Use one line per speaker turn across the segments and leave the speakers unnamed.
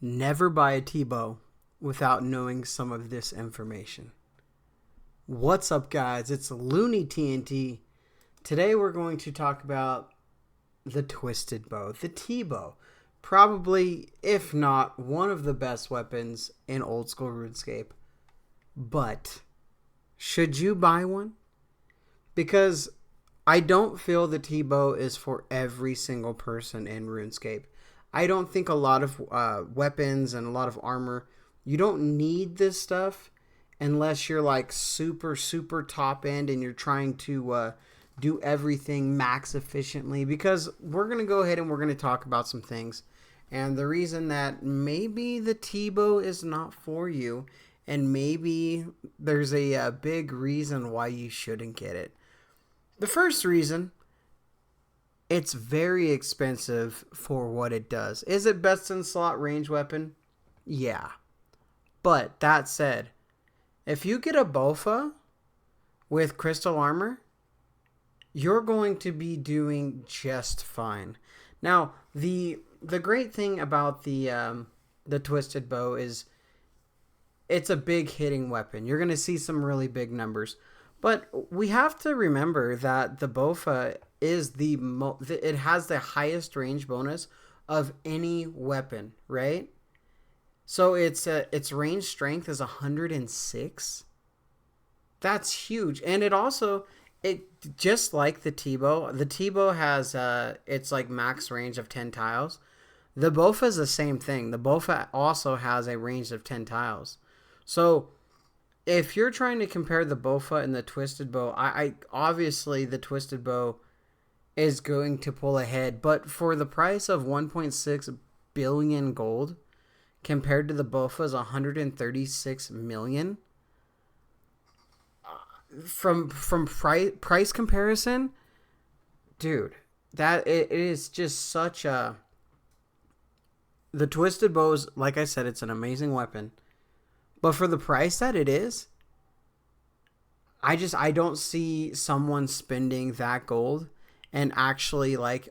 Never buy a TBOW without knowing some of this information. What's up, guys? It's Looney TNT. Today we're going to talk about the Twisted Bow, the TBOW. Probably, if not, one of the best weapons in old school Runescape. But, should you buy one? Because I don't feel the TBOW is for every single person in RuneScape. I don't think a lot of weapons and a lot of armor, you don't need this stuff unless you're like super top end and you're trying to do everything max efficiently, because we're going to go ahead and we're going to talk about some things. And the reason that maybe the TBOW is not for you, and maybe there's a big reason why you shouldn't get it. The first reason, it's very expensive for what it does. Is it best in slot range weapon? Yeah. But that said, if you get a BOFA with crystal armor, you're going to be doing just fine. Now, the great thing about the Twisted Bow is it's a big hitting weapon. You're going to see some really big numbers. But we have to remember that the BOFA is it has the highest range bonus of any weapon, right? So its range strength is 106. That's huge. And it also, just like the TBOW has its like max range of 10 tiles. The BOFA is the same thing. The BOFA also has a range of 10 tiles. So if you're trying to compare the BOFA and the Twisted Bow, I obviously the Twisted Bow is going to pull ahead. But for the price of 1.6 billion gold compared to the BOFA's 136 million, from price comparison, dude, that it is just such a... The Twisted Bows, like I said, it's an amazing weapon. But for the price that it is, I don't see someone spending that gold and actually like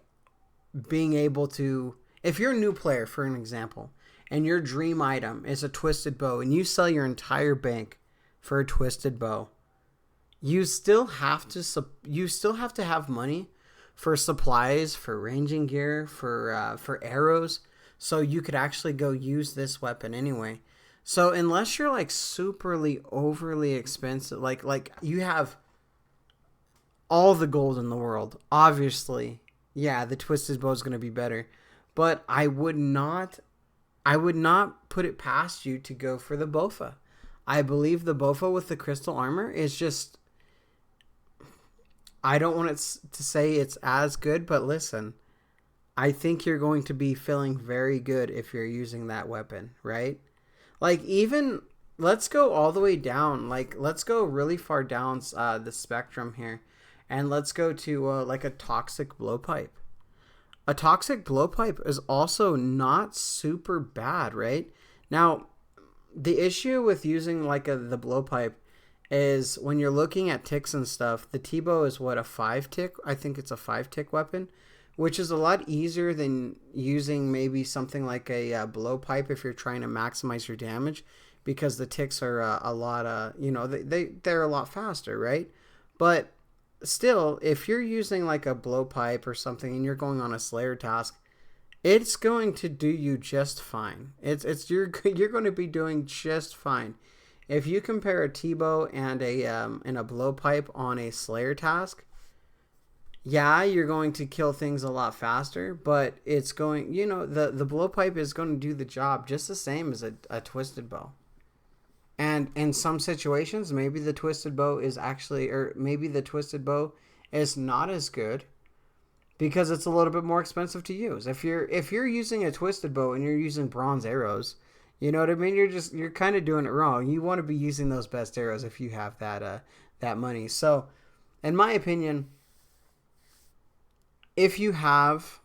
being able to... If you're a new player, for an example, and your dream item is a Twisted Bow and you sell your entire bank for a Twisted Bow, you still have to have money for supplies, for ranging gear, for arrows, so you could actually go use this weapon anyway. So unless you're like superly overly expensive, like you have all the gold in the world, obviously, yeah, the Twisted Bow is going to be better. But I would not put it past you to go for the BOFA. I believe the BOFA with the crystal armor is just... I don't want it to say it's as good, but listen, I think you're going to be feeling very good if you're using that weapon, right? Like, even, let's go all the way down. Like, let's go really far down the spectrum here. And let's go to, like, a toxic blowpipe. A toxic blowpipe is also not super bad, right? Now, the issue with using, like, the blowpipe is when you're looking at ticks and stuff, the TBOW is, what, a 5-tick? I think it's a 5-tick weapon, which is a lot easier than using maybe something like a blowpipe if you're trying to maximize your damage, because the ticks are a lot, they're a lot faster, right? But still, if you're using like a blowpipe or something and you're going on a Slayer task, it's going to do you just fine. You're going to be doing just fine. If you compare a TBOW and a blowpipe on a Slayer task, yeah, you're going to kill things a lot faster, but it's going, the blowpipe is going to do the job just the same as a Twisted Bow. And in some situations, maybe the Twisted Bow is actually, or maybe the Twisted Bow is not as good because it's a little bit more expensive to use. If you're using a Twisted Bow and you're using bronze arrows, you know what I mean? You're kind of doing it wrong. You want to be using those best arrows if you have that money. So, in my opinion, if you have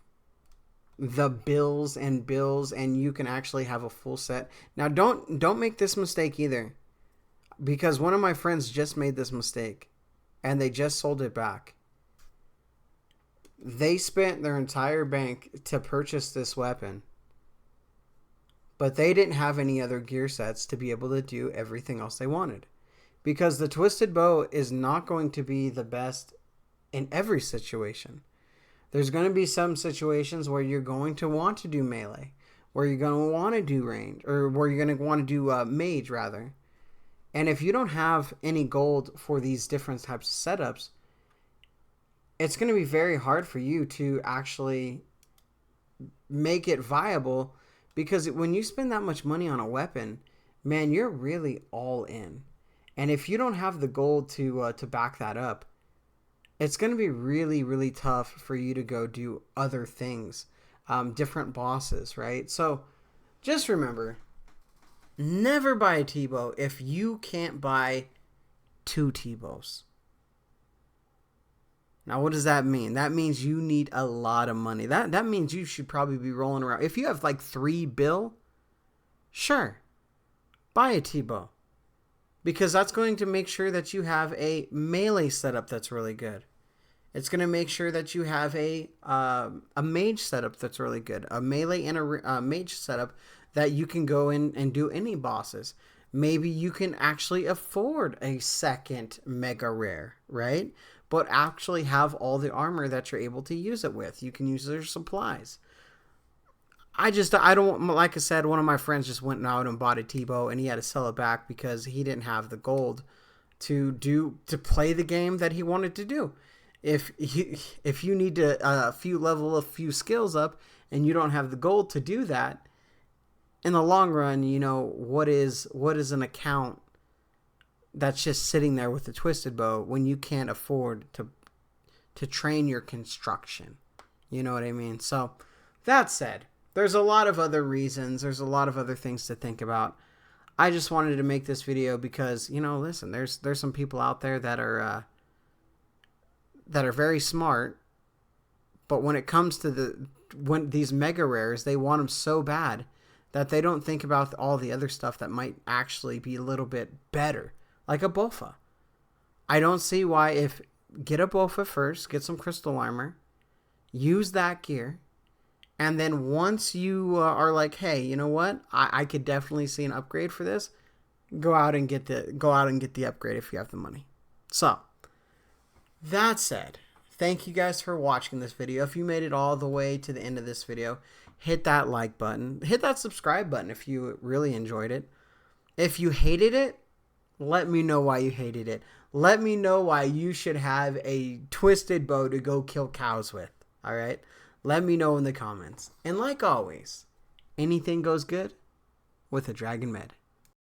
the bills and you can actually have a full set. Now, don't make this mistake either, because one of my friends just made this mistake and they just sold it back. They spent their entire bank to purchase this weapon, But they didn't have any other gear sets to be able to do everything else they wanted. Because the twisted bow is not going to be the best in every situation. There's going to be some situations where you're going to want to do melee, where you're going to want to do range, or where you're going to want to do mage, rather. And if you don't have any gold for these different types of setups, it's going to be very hard for you to actually make it viable, because when you spend that much money on a weapon, man, you're really all in. And if you don't have the gold to back that up, it's going to be really, really tough for you to go do other things, different bosses, right? So just remember, never buy a TBOW if you can't buy 2 TBOWs. Now, what does that mean? That means you need a lot of money. That means you should probably be rolling around. If you have like 3 bill, sure, buy a TBOW. Because that's going to make sure that you have a melee setup that's really good. It's going to make sure that you have a mage setup that's really good. A melee and a mage setup that you can go in and do any bosses. Maybe you can actually afford a second mega rare, right? But actually have all the armor that you're able to use it with. You can use their supplies. I don't, like I said, one of my friends just went out and bought a TBOW and he had to sell it back because he didn't have the gold to play the game that he wanted to do. If you need to level a few skills up and you don't have the gold to do that, in the long run, you know, what is an account that's just sitting there with a twisted bow when you can't afford to train your construction? You know what I mean? So that said, there's a lot of other reasons. There's a lot of other things to think about. I just wanted to make this video because, you know, listen, there's some people out there that are very smart, but when it comes to when these mega rares, they want them so bad that they don't think about all the other stuff that might actually be a little bit better, like a BOFA. I don't see why get a BOFA first, get some crystal armor, use that gear. And then once you are like, hey, you know what? I could definitely see an upgrade for this. Go out and get the upgrade if you have the money. So, that said, thank you guys for watching this video. If you made it all the way to the end of this video, hit that like button. Hit that subscribe button if you really enjoyed it. If you hated it, let me know why you hated it. Let me know why you should have a twisted bow to go kill cows with. All right? Let me know in the comments. And like always, anything goes good with a Dragon Med.